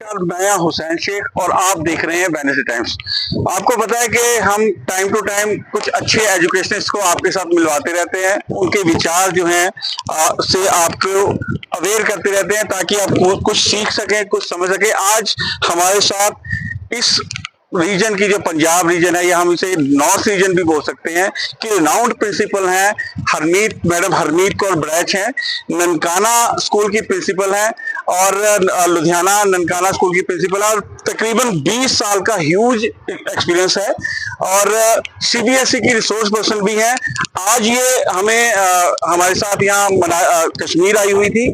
नमस्कार, मैं हुसैन शेख और आप देख रहे हैं वैनिटी टाइम्स। आपको पता है कि हम टाइम टू टाइम कुछ अच्छे एजुकेशनिस्ट को आपके साथ मिलवाते रहते हैं, उनके विचार जो हैं से आपको अवेयर करते रहते हैं ताकि आप कुछ सीख सकें, कुछ समझ सकें। आज हमारे साथ इस रीजन की जो पंजाब रीजन है, या हम इसे नॉर्थ रीजन भी बोल सकते हैं, कि रिनाउंड प्रिंसिपल हैं मैडम हरमीत कौर बड़ैच हैं, ननकाना स्कूल की प्रिंसिपल हैं और लुधियाना ननकाना स्कूल की प्रिंसिपल है, और तकरीबन 20 साल का ह्यूज एक्सपीरियंस है और सीबीएसई की रिसोर्स पर्सन भी हैं। आज ये हमें हमारे साथ यहाँ कश्मीर आई हुई थी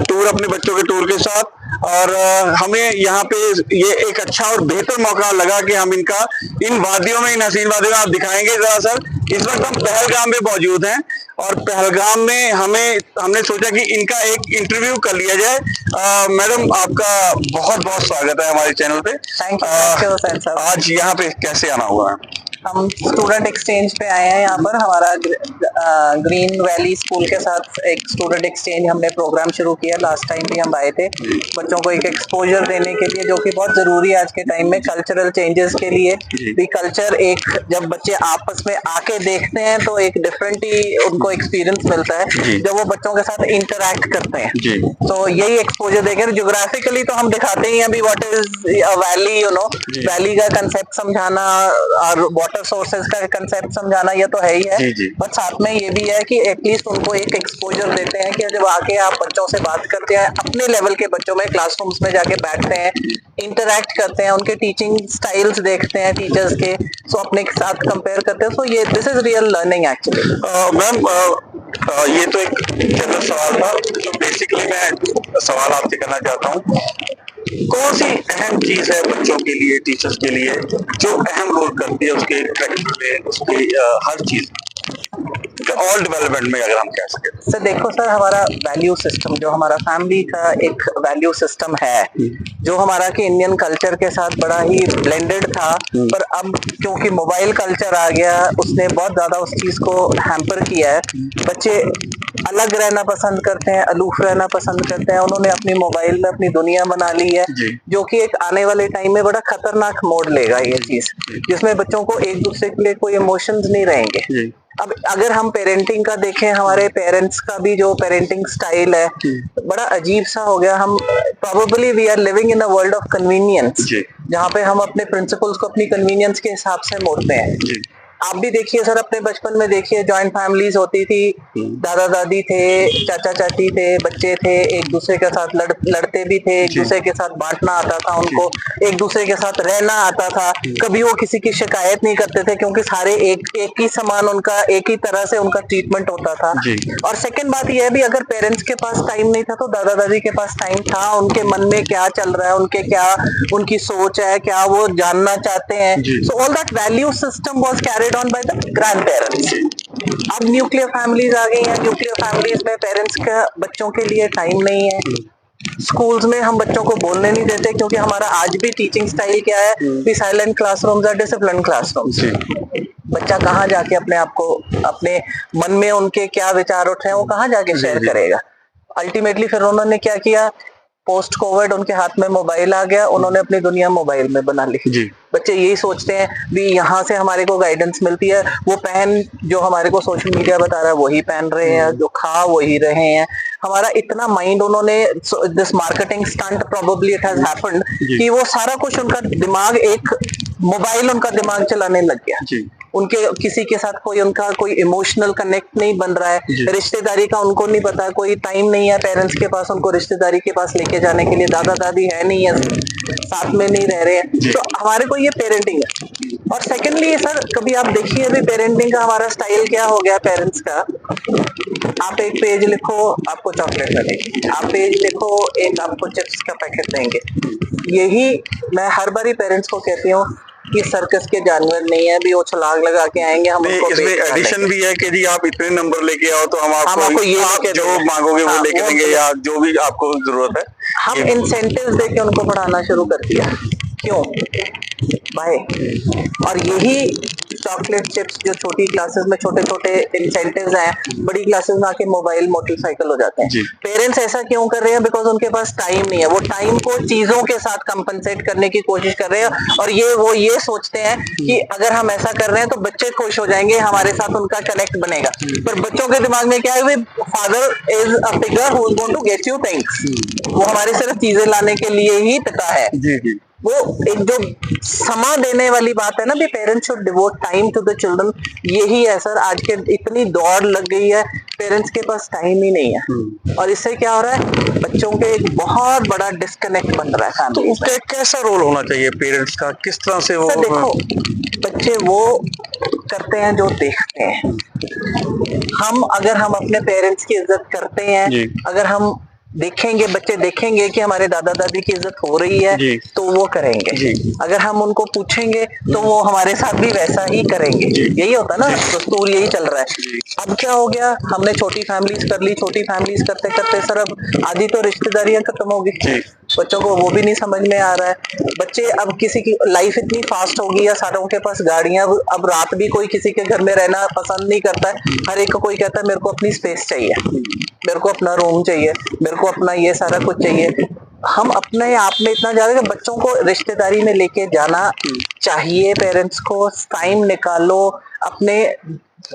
टूर, अपने बच्चों के टूर के साथ, और हमें यहाँ पे ये एक अच्छा और बेहतर मौका लगा कि हम इनका इन वादियों में, इन हसीन वादियों में आप दिखाएंगे जरा सर। इस वक्त हम पहलगाम में मौजूद हैं और पहलगाम में हमने सोचा कि इनका एक इंटरव्यू कर लिया जाए। मैडम, आपका बहुत बहुत स्वागत है हमारे चैनल पे। Thank you sir. आज यहाँ पे कैसे आना हुआ है? हम स्टूडेंट एक्सचेंज पे आए हैं। यहाँ पर हमारा ग्रीन वैली स्कूल के साथ एक स्टूडेंट एक्सचेंज हमने प्रोग्राम शुरू किया। लास्ट टाइम भी हम आए थे बच्चों को एक एक्सपोजर देने के लिए, जो कि बहुत जरूरी है आज के टाइम में कल्चरल चेंजेस के लिए भी। कल्चर एक जब बच्चे आपस में आके देखते हैं तो एक डिफरेंट ही उनको एक्सपीरियंस मिलता है जब वो बच्चों के साथ इंटरेक्ट करते हैं। तो यही एक्सपोजर देखें। ज्योग्राफिकली तो हम दिखाते ही हैं अभी what is a valley, valley का कंसेप्ट समझाना और वाटर सोर्सेज का कंसेप्ट समझाना, ये तो है ही है, बट साथ में ये भी है कि एटलीस्ट उनको एक एक्सपोजर देते हैं कि जब आके आप बच्चों से बात करते हैं, अपने लेवल के बच्चों में क्लासरूम्स में जाके बैठते हैं, इंटरैक्ट करते हैं, उनके टीचिंग स्टाइल्स देखते हैं टीचर्स के, सो अपने साथ कंपेयर करते हैं। सो ये this is real learning actually. Ma'am, ये तो एक जनरल सवाल था, जो बेसिकली मैं सवाल आपसे करना चाहता हूँ। कौन सी अहम चीज है बच्चों के लिए, टीचर्स के लिए, जो अहम रोल करती है उसके करिकुलम में, उसके हर चीज ऑल डेवलपमेंट में, अगर हम कह सके? सर देखो सर, हमारा वैल्यू सिस्टम जो हमारा फैमिली का एक वैल्यू सिस्टम है, जो हमारा कि इंडियन कल्चर के साथ बड़ा ही ब्लेंडेड था, पर अब क्योंकि मोबाइल कल्चर आ गया, उसने बहुत ज्यादा उस चीज को हैम्पर किया है। बच्चे अलग रहना पसंद करते हैं, अलूफ रहना पसंद करते हैं। उन्होंने अपनी मोबाइल में अपनी दुनिया बना ली है, जो कि एक आने वाले टाइम में बड़ा खतरनाक मोड़ लेगा ये चीज, जिसमें बच्चों को एक दूसरे के लिए कोई इमोशंस नहीं रहेंगे। अब अगर हम पेरेंटिंग का देखें, हमारे पेरेंट्स का भी जो पेरेंटिंग स्टाइल है बड़ा अजीब सा हो गया। हम probably we are living in a world of convenience, जहाँ पे हम अपने प्रिंसिपल्स को अपनी कन्वीनियंस के हिसाब से मोड़ते हैं। आप भी देखिए सर, अपने बचपन में देखिए, जॉइंट फैमिलीज होती थी, दादा दादी थे, चाचा चाची थे, बच्चे थे, एक दूसरे के साथ लड़ते भी थे, एक दूसरे के साथ बांटना आता था उनको, एक दूसरे के साथ रहना आता था। कभी वो किसी की शिकायत नहीं करते थे क्योंकि सारे एक ही समान, उनका एक ही तरह से उनका ट्रीटमेंट होता था। और सेकंड बात यह भी, अगर पेरेंट्स के पास टाइम नहीं था तो दादा दादी के पास टाइम था। उनके मन में क्या चल रहा है, उनकी सोच है, क्या वो जानना चाहते हैं। So all that value system was carried on by the grandparents। अब न्यूक्लियर फैमिलीज आ गई हैं। न्यूक्लियर फैमिलीज में पेरेंट्स का बच्चों के लिए टाइम नहीं है। स्कूल्स में हम बच्चों को बोलने नहीं देते, क्योंकि हमारा आज भी टीचिंग स्टाइल क्या है कि साइलेंट क्लासरूम्स और डिसिप्लिन क्लासरूम्स। बच्चा कहाँ जाके अपने आप को, अपने मन में उनके क्या विचार उठ रहे हैं, वो कहाँ जाके शेयर करेगा? अल्टीमेटली फिर उन्होंने क्या किया, पोस्ट कोविड उनके हाथ में मोबाइल आ गया, उन्होंने अपनी दुनिया मोबाइल में बना ली। बच्चे यही सोचते हैं भी यहाँ से हमारे को गाइडेंस मिलती है, वो पहन जो हमारे को सोशल मीडिया बता रहा है वही पहन रहे हैं, जो खा वही रहे हैं। हमारा इतना माइंड उन्होंने, this marketing stunt probably it has happened, कि वो सारा कुछ उनका दिमाग, एक मोबाइल उनका दिमाग चलाने लग गया। उनके किसी के साथ उनका कोई इमोशनल कनेक्ट नहीं बन रहा है, रिश्तेदारी का उनको नहीं पता, कोई टाइम नहीं है पेरेंट्स के पास उनको रिश्तेदारी के पास लेके जाने के लिए, दादा दादी है नहीं है, साथ में नहीं रह रहे हैं। तो हमारे को ये पेरेंटिंग है। और सेकेंडली सर, कभी आप देखिए अभी पेरेंटिंग का हमारा स्टाइल क्या हो गया पेरेंट्स का। आप एक पेज लिखो, आपको चॉकलेट मिलेगी, आप पेज लिखो, एक आपको चिप्स का पैकेट देंगे। यही मैं हर बारी पेरेंट्स को कहती हूँ कि सर्कस के जानवर नहीं है भी, वो छलांग लगा के आएंगे। हम इसमें एडिशन भी है कि जी आप इतने नंबर लेके आओ तो हम आपको ये आप जो मांगोगे वो लेके देंगे, या जो भी आपको जरूरत है। हम इंसेंटिव्स देके उनको पढ़ाना शुरू कर दिया क्यों, बाय। और यही चॉकलेट चिप्स जो छोटी क्लासेस में छोटे छोटे इंसेंटिव्स हैं, बड़ी क्लासेस में आके मोबाइल मोटरसाइकिल हो जाते हैं। पेरेंट्स ऐसा क्यों कर रहे हैं? बिकॉज उनके पास टाइम नहीं है। वो टाइम को चीजों के साथ कंपनसेट करने की कोशिश कर रहे हैं, और वो ये सोचते हैं कि अगर हम ऐसा कर रहे हैं तो बच्चे खुश हो जाएंगे, हमारे साथ उनका कनेक्ट बनेगा। पर बच्चों के दिमाग में क्या है, father is a figure who is going to get you things. वो हमारे सिर्फ चीजें लाने के लिए ही पिता है। वो एक जो समा देने वाली बात है ना, भी parents should devote time to the children, यही है सर। आज के इतनी दौड़ लग गई है, पेरेंट्स के पास टाइम ही नहीं है, और इससे क्या हो रहा है, बच्चों के एक बहुत बड़ा डिस्कनेक्ट बन रहा है। तो उसका कैसा रोल होना चाहिए पेरेंट्स का, किस तरह से वो? सर देखो, बच्चे वो करते हैं जो देखते हैं। हम अपने पेरेंट्स की इज्जत करते हैं, अगर हम देखेंगे, बच्चे देखेंगे कि हमारे दादा दादी की इज्जत हो रही है, तो वो करेंगे। अगर हम उनको पूछेंगे तो वो हमारे साथ भी वैसा ही करेंगे। यही होता ना, दस्तूर यही चल रहा है। अब क्या हो गया, हमने छोटी फैमिलीज कर ली, छोटी फैमिलीज करते करते सर अब आधी तो रिश्तेदारियां खत्म हो गई। बच्चों को वो भी नहीं समझ में आ रहा है। बच्चे अब किसी की लाइफ इतनी फास्ट हो गई है, सारों के पास गाड़ियां, अब रात भी कोई किसी के घर में रहना पसंद नहीं करता है। हर एक को कोई कहता है मेरे को अपनी स्पेस चाहिए, मेरे को अपना रूम चाहिए, मेरे को अपना ये सारा कुछ चाहिए। हम अपने आप में इतना ज्यादा कि बच्चों को रिश्तेदारी में लेके जाना चाहिए। पेरेंट्स को टाइम निकालो, अपने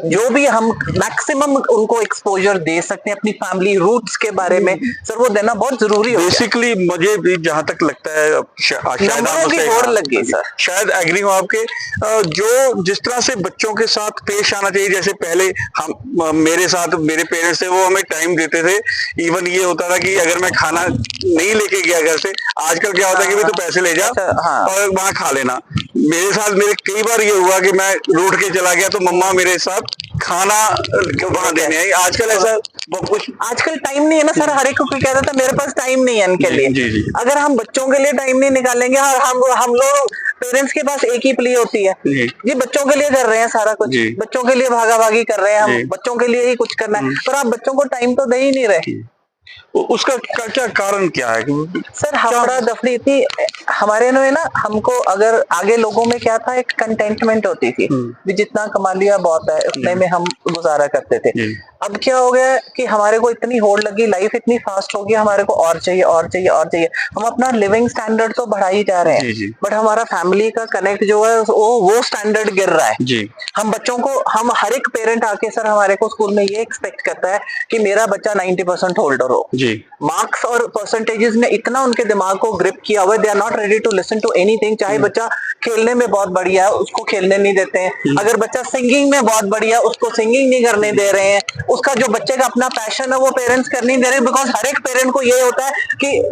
जो भी हम मैक्सिमम उनको एक्सपोजर दे सकते हैं अपनी फैमिली रूट्स के बारे में, सर वो देना बहुत जरूरी है। बेसिकली मुझे भी जहां तक लगता है, शायद एग्री हूं आपके, जो जिस तरह से बच्चों के साथ पेश आना चाहिए, जैसे पहले हम मेरे साथ मेरे पेरेंट्स थे, वो हमें टाइम देते थे। इवन ये होता था कि अगर मैं खाना नहीं लेके गया घर से, आजकल क्या होता है कि भाई तू पैसे ले जा और वहां खा लेना। मेरे साथ कई बार ये हुआ कि मैं रूठ के चला गया तो मम्मा मेरे साथ खाना वहां देने आई। आजकल ऐसा कुछ, आजकल टाइम नहीं है ना सर। हर एक को कहता था मेरे पास टाइम नहीं है इनके लिए। अगर हम बच्चों के लिए टाइम नहीं निकालेंगे, हम लोग पेरेंट्स के पास एक ही प्ले होती है जी, बच्चों के लिए कर रहे हैं सारा कुछ, बच्चों के लिए भागा भागी कर रहे हैं, हम बच्चों के लिए ही कुछ करना है, पर आप बच्चों को टाइम तो दे ही नहीं रहे। उसका क्या कारण क्या है सर? हमारा दफड़ी इतनी हमारे में ना, हमको अगर आगे लोगों में क्या था, एक कंटेंटमेंट होती थी, जितना कमा लिया बहुत है, उतने में हम गुजारा करते थे। अब क्या हो गया कि हमारे को इतनी होड़ लगी, लाइफ इतनी फास्ट हो गई, हमारे को और चाहिए और चाहिए और चाहिए। हम अपना लिविंग स्टैंडर्ड तो बढ़ा ही जा रहे हैं, बट हमारा फैमिली का कनेक्ट जो है वो स्टैंडर्ड गिर रहा है। हम बच्चों को, हम हर एक पेरेंट आके सर हमारे को स्कूल में ये एक्सपेक्ट करता है कि मेरा बच्चा 90% होल्डर हो। मार्क्स और परसेंटेजेस ने इतना उनके दिमाग को ग्रिप किया हुआ है, they are not ready to listen to anything. चाहे बच्चा खेलने में बहुत बढ़िया है, उसको खेलने नहीं देते हैं। अगर बच्चा सिंगिंग में बहुत बढ़िया है, उसको सिंगिंग नहीं करने दे रहे हैं। उसका जो बच्चे का अपना पैशन है वो पेरेंट्स करने नहीं दे रहे, बिकॉज हर एक पेरेंट को ये होता है कि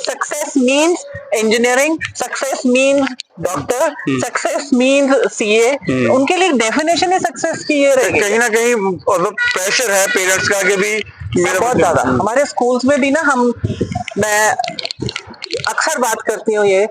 success means engineering, success means doctor, success means CA. उनके लिए डेफिनेशन है सक्सेस की ये रहेगी। कहीं ना कहीं मतलब प्रेशर है पेरेंट्स का कि भी बहुत ज्यादा। हमारे स्कूल्स में भी ना, मैं अक्सर बात करती हूँ, ये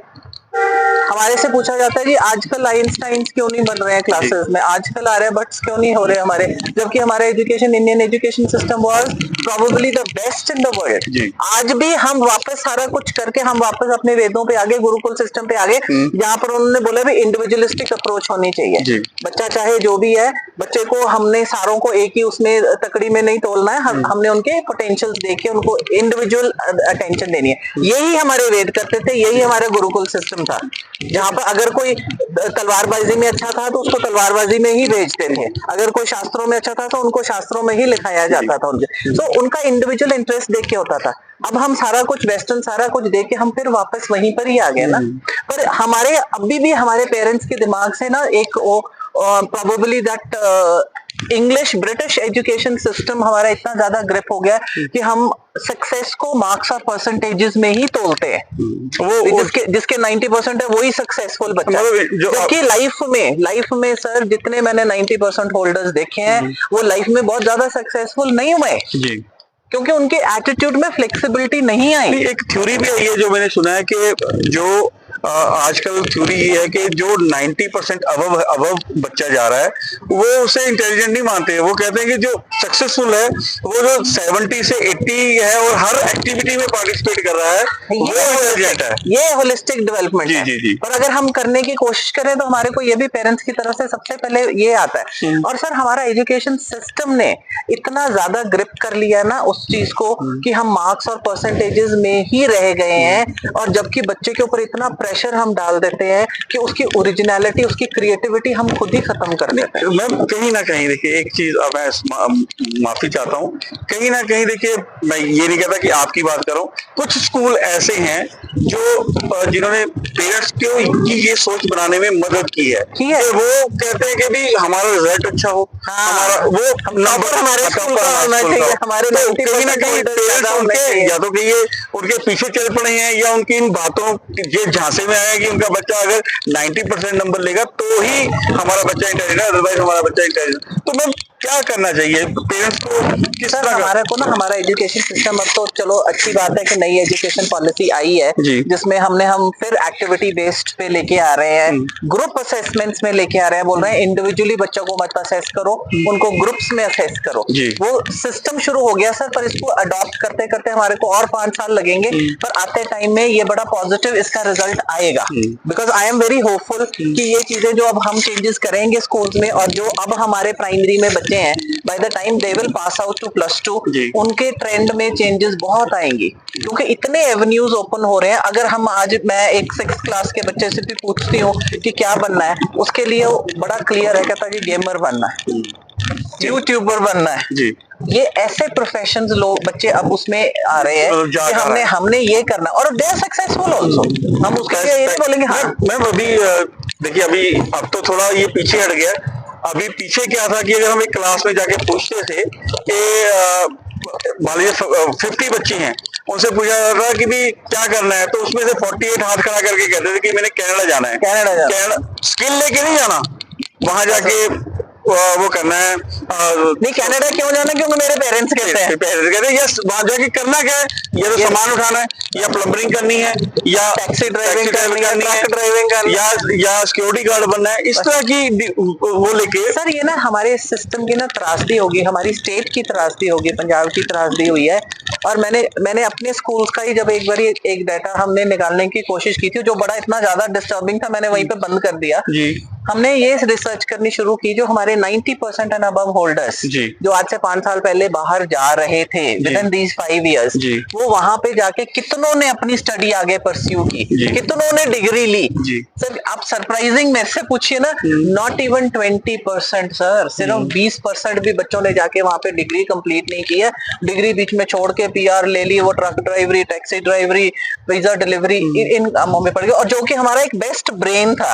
हमारे से पूछा जाता है जी आजकल आइंस्टाइंस क्यों नहीं बन रहे हैं क्लासेस में, आजकल आर्यभट्ट क्यों नहीं हो रहे हमारे, जबकि हमारा education, Indian education system was probably the best in the world. आज भी हम वापस सारा कुछ करके हम वापस अपने वेदों पे आगे, गुरुकुल सिस्टम पे आगे, जहाँ पर उन्होंने बोला भी इंडिविजुअलिस्टिक अप्रोच होनी चाहिए। बच्चा चाहे जो भी है, बच्चे को हमने सारों को एक ही उसमें तकड़ी में नहीं तोलना है, हमने उनके पोटेंशियल देख के उनको इंडिविजुअल अटेंशन देनी है। यही हमारे वेद करते थे, यही हमारा गुरुकुल सिस्टम था, जहाँ पर अगर कोई तलवारबाजी में अच्छा था तो उसको तलवारबाजी में ही भेजते थे, अगर कोई शास्त्रों में अच्छा था तो उनको शास्त्रों में ही लिखाया जाता था उनसे। तो उनका इंडिविजुअल इंटरेस्ट देख के होता था। अब हम सारा कुछ वेस्टर्न सारा कुछ देख के हम फिर वापस वहीं पर ही आ गए ना। पर हमारे अभी भी हमारे पेरेंट्स के दिमाग से ना एक वो probably that English British education system हमारा इतना ज्यादा ग्रिप हो गया कि हम सक्सेस को मार्क्स और परसेंटेजेस में ही तोलते हैं। वो जिसके 90% है वही सक्सेसफुल बच्चा। जबकि लाइफ में सर जितने मैंने 90% होल्डर्स देखे हैं वो लाइफ में बहुत ज्यादा सक्सेसफुल नहीं हुए, क्योंकि उनके एटीट्यूड में फ्लेक्सिबिलिटी नहीं आई। एक थ्योरी भी है ये जो मैंने सुना है कि जो आजकल थ्योरी ये है कि जो 90% अबव बच्चा जा रहा है वो उसे इंटेलिजेंट नहीं मानते हैं। वो कहते हैं कि जो सक्सेसफुल है वो जो 70 से 80 है और हर एक्टिविटी में पार्टिसिपेट कर रहा है वो इंटेलिजेंट है। ये होलिस्टिक डेवलपमेंट है। जी। पर अगर हम करने की कोशिश करें तो हमारे को ये भी पेरेंट्स की तरफ से सबसे पहले ये आता है। और सर हमारा एजुकेशन सिस्टम ने इतना ज्यादा ग्रिप कर लिया ना उस चीज को कि हम मार्क्स और परसेंटेजेस में ही रह गए हैं, और जबकि बच्चे के ऊपर इतना प्रेशर हम डाल देते हैं कि उसकी ओरिजिनलिटी, उसकी क्रिएटिविटी हम खुद ही खत्म कर देते हैं। मैं कहीं ना कहीं देखिए एक चीज, अब मैं माफी चाहता हूँ, कहीं ना कहीं देखिए मैं ये नहीं कहता कि आपकी बात करूं, कुछ स्कूल ऐसे हैं जो जिन्होंने पेरेंट्स की ये सोच बनाने में मदद की है कि वो कहते हैं कि भी हमारा रिजल्ट अच्छा हो, हमारा वो नंबर हमारे स्कूल का होना चाहिए, हमारे कहीं ना कहीं पेरेंट्स उनके या तो कि ये उनके पीछे चल पड़े हैं या उनकी इन बातों ये झांसे में आया कि उनका बच्चा अगर 90% नंबर लेगा तो ही हमारा बच्चा इंटेलिजेंट है, अदरवाइज हमारा बच्चा इंटेलिजेंट। तो मैं क्या करना चाहिए पेरेंट्स को? किस तरह हमारे को ना हमारा एजुकेशन सिस्टम, अब तो चलो अच्छी बात है कि नई एजुकेशन पॉलिसी आई है जिसमें हम फिर एक्टिविटी बेस्ड पे लेके आ रहे हैं, ग्रुप असेसमेंट्स में लेके आ रहे हैं। बोल रहे हैं इंडिविजुअली बच्चों को मत असेस करो, उनको ग्रुप्स में असेस करो। वो सिस्टम शुरू हो गया सर, पर इसको अडॉप्ट करते करते हमारे को और 5 साल लगेंगे, पर आते टाइम में ये बड़ा पॉजिटिव इसका रिजल्ट आएगा। Because I am very hopeful कि ये चीजें जो अब हम चेंजेस करेंगे स्कूल्स में, और जो अब हमारे प्राइमरी में बच्चे हैं by the time they will pass out to +2, उनके ट्रेंड में चेंजेस बहुत आएंगी, क्योंकि इतने एवेन्यूज ओपन हो रहे हैं। अगर हम आज मैं एक 6th क्लास के बच्चे से भी पूछती हूँ कि क्या बनना है, उसके लिए बड़ा क्लियर है, कहता है कि गेमर बनना है, यूट्यूबर बनना है जी। ये ऐसे प्रोफेशंस लोग बच्चे अब उसमें आ रहे हैं कि हमने ये करना, और दे आर सक्सेसफुल आल्सो। हम उसके लिए ये नहीं बोलेंगे। हाँ मैम अभी देखिए अभी अब तो थोड़ा ये पीछे हट गया। अभी पीछे क्या था कि अगर हम एक क्लास में जाके पूछते थे कि मान लीजिए 50 बच्चे हैं, उनसे पूछा जाता था कि भी क्या करना है, तो उसमें से 48 हाथ खड़ा करके कहते थे कि मैंने कनाडा जाना है। कनाडा स्किल लेके नहीं जाना, वहां जाके वो करना है। नहीं कनाडा क्यों जाना? क्योंकि मेरे पेरेंट्स कहते हैं यस, वहां जाके करना क्या है, या तो सामान उठाना है, या प्लम्बरिंग करनी है, या टैक्सी ड्राइविंग करनी है, ट्रक ड्राइविंग करनी है, या सिक्योरिटी गार्ड बनना है, इस तरह की वो लेके। सर ये ना हमारे सिस्टम की ना त्रासदी होगी, हमारी स्टेट की त्रासदी होगी, पंजाब की त्रासदी हुई है। और मैंने अपने स्कूल्स का ही जब एक बार एक डाटा हमने निकालने की कोशिश की थी, जो बड़ा इतना ज्यादा डिस्टर्बिंग था, मैंने वहीं पे बंद कर दिया जी। हमने ये रिसर्च करनी शुरू की, जो हमारे 90% एंड अबव होल्डर्स जो आज से 5 साल पहले बाहर जा रहे थे विद इन दीज 5 इयर्स, वो वहां पे जाके कितनों ने अपनी स्टडी आगे परस्यू की, कितनों ने डिग्री ली। सर आप सरप्राइजिंग मेरे से पूछिए ना, नॉट इवन 20% सर, सिर्फ 20% भी बच्चों ने जाके वहां पे डिग्री कंप्लीट नहीं की है। डिग्री बीच में छोड़ के PR ले ली, वो ट्रक ड्राइवरी, टैक्सी ड्राइवरी, पिज्जा डिलीवरी इन कामों में पड़ गए, और जो कि हमारा एक बेस्ट ब्रेन था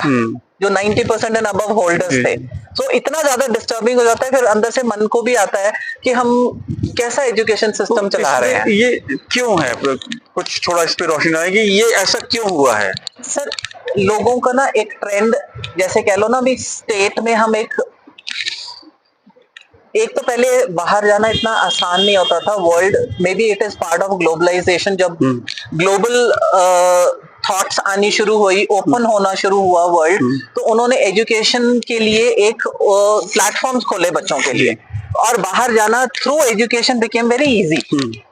जो 90% एंड अबव होल्डर्स थे। सो इतना ज्यादा डिस्टर्बिंग हो जाता है, फिर अंदर से मन को भी आता है कि हम कैसा एजुकेशन सिस्टम चला रहे हैं। ये क्यों है? कुछ थोड़ा इस पे रोशनी डालें कि ये ऐसा क्यों हुआ है। सर लोगों का ना एक ट्रेंड, जैसे कह लो ना, भी स्टेट में हम एक तो पहले बाहर जाना इतना आसान नहीं होता था। World may be it is part of globalisation, जब ग्लोबल थॉट्स आनी शुरू हुई, ओपन होना शुरू हुआ वर्ल्ड, तो उन्होंने एजुकेशन के लिए एक प्लेटफॉर्म्स खोले बच्चों के लिए, और बाहर जाना through education became very easy.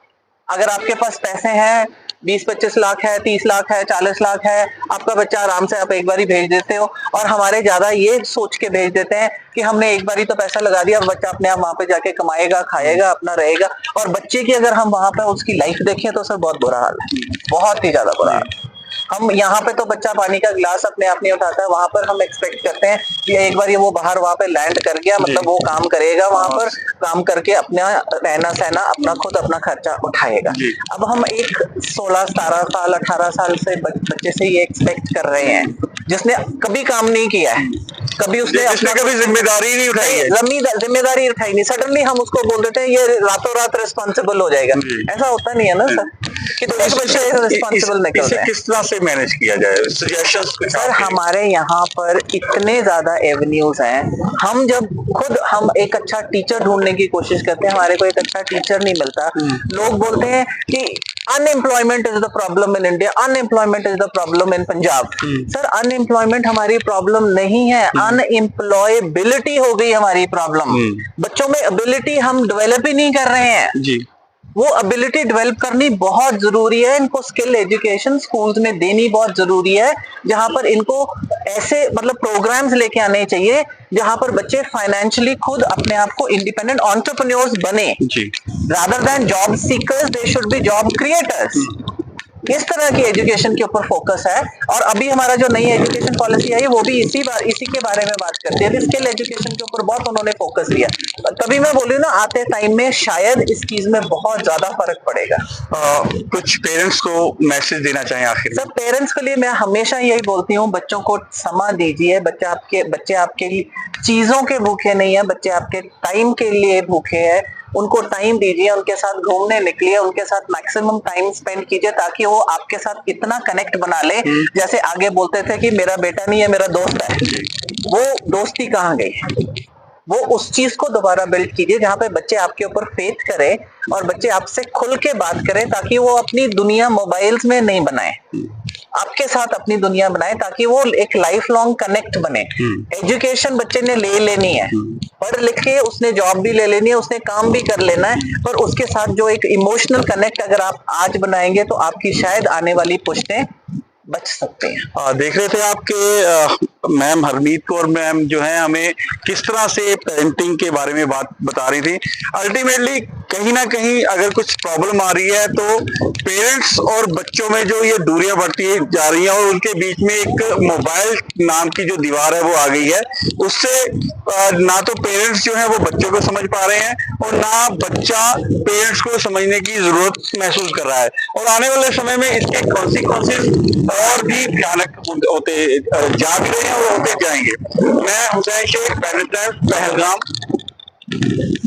अगर आपके पास पैसे हैं, 20-25 लाख है, 30 लाख है, 40 लाख है, आपका बच्चा आराम से आप एक बार ही भेज देते हो। और हमारे ज्यादा ये सोच के भेज देते हैं कि हमने एक बार ही तो पैसा लगा दिया, बच्चा अपने आप वहां पे जाके कमाएगा, खाएगा, अपना रहेगा। और बच्चे की अगर हम वहां पे उसकी लाइफ देखें तो सर बहुत बुरा हाल है, बहुत ही ज्यादा बुरा हाल है। हम यहाँ पे तो बच्चा पानी का गिलास अपने आप नहीं उठाता है, वहां पर हम एक्सपेक्ट करते हैं कि एक बार ये वो बाहर वहां पे लैंड कर गया, मतलब वो काम करेगा, वहां पर काम करके अपना रहना सहना, अपना खुद अपना खर्चा उठाएगा। अब हम एक 16, 17 साल, 18 साल से बच्चे से ये एक्सपेक्ट कर रहे हैं, जिसने कभी काम नहीं किया है, कभी उसने कभी जिम्मेदारी नहीं उठाई है, जिम्मेदारी उठाई नहीं, सडनली हम उसको बोल देते हैं ये रातों रात रिस्पॉन्सिबल हो जाएगा। ऐसा होता नहीं है ना सर। कितने बच्चे रिस्पॉन्सिबल नहीं कर इसे रहे हैं। किस तरह से मैनेज किया जाए, सजेशंस कुछ सर आपके लिए? हमारे यहाँ पर इतने ज्यादा एवेन्यूज हैं, हम जब खुद हम एक अच्छा टीचर ढूंढने की कोशिश करते हैं, हमारे को एक अच्छा टीचर नहीं मिलता। लोग बोलते हैं कि unemployment is the problem in India, unemployment is the problem in Punjab. Sir unemployment हमारी प्रॉब्लम नहीं है, अनएम्प्लॉयबिलिटी हो गई हमारी प्रॉब्लम। बच्चों में एबिलिटी हम डेवलप ही नहीं कर रहे हैं। जी, वो एबिलिटी डेवलप करनी बहुत जरूरी है। इनको स्किल एजुकेशन स्कूल्स में देनी बहुत जरूरी है, जहां पर इनको ऐसे मतलब प्रोग्राम्स लेके आने चाहिए जहां पर बच्चे फाइनेंशियली खुद अपने आप को इंडिपेंडेंट एंटरप्रेन्योर्स बने, जी, rather than job seekers they should be job creators. इस तरह की एजुकेशन के ऊपर फोकस है। और अभी हमारा जो नई एजुकेशन पॉलिसी आई है वो भी इसी के बारे में बात करती है। स्किल एजुकेशन के ऊपर बहुत उन्होंने फोकस दिया। तभी मैं बोली ना, आते टाइम में शायद इस चीज में बहुत ज्यादा फर्क पड़ेगा। कुछ पेरेंट्स को मैसेज देना चाहें आखिर में? सब पेरेंट्स के लिए मैं हमेशा यही बोलती हूँ, बच्चों को समय दीजिए। बच्चे आपके लिए चीजों के भूखे नहीं है, बच्चे आपके टाइम के लिए भूखे हैं। उनको टाइम दीजिए, उनके साथ घूमने निकलिए, उनके साथ मैक्सिमम टाइम स्पेंड कीजिए, ताकि वो आपके साथ इतना कनेक्ट बना ले। जैसे आगे बोलते थे कि मेरा बेटा नहीं है, मेरा दोस्त है, वो दोस्ती कहाँ गई? वो उस चीज को दोबारा बिल्ड कीजिए जहां पे बच्चे आपके ऊपर फेथ करें और बच्चे आपसे खुल के बात करें, ताकि वो अपनी दुनिया मोबाइल्स में नहीं बनाए, आपके साथ अपनी दुनिया बनाए, ताकि वो एक लाइफ लॉन्ग कनेक्ट बने। एजुकेशन बच्चे ने ले लेनी है, पढ़ लिख के उसने जॉब भी ले लेनी है, उसने काम भी कर लेना है, पर उसके साथ जो एक इमोशनल कनेक्ट अगर आप आज बनाएंगे तो आपकी शायद आने वाली पुश्तें बच सकते हैं। देख रहे थे आपके मैम हरमीत कौर मैम जो है हमें किस तरह से पेरेंटिंग के बारे में बात बता रही थी। अल्टीमेटली कहीं ना कहीं अगर कुछ प्रॉब्लम आ रही है तो पेरेंट्स और बच्चों में जो ये दूरियां बढ़ती जा रही हैं और उनके बीच में एक मोबाइल नाम की जो दीवार है वो आ गई है, उससे ना तो पेरेंट्स जो है वो बच्चों को समझ पा रहे हैं और ना बच्चा पेरेंट्स को समझने की जरूरत महसूस कर रहा है। और आने वाले समय में इसके कॉन्सिक्वेंसेस और भी भयानक होते जा भी रहे हैं और होते जाएंगे। मैं हुसैन शेख, पहलगाम।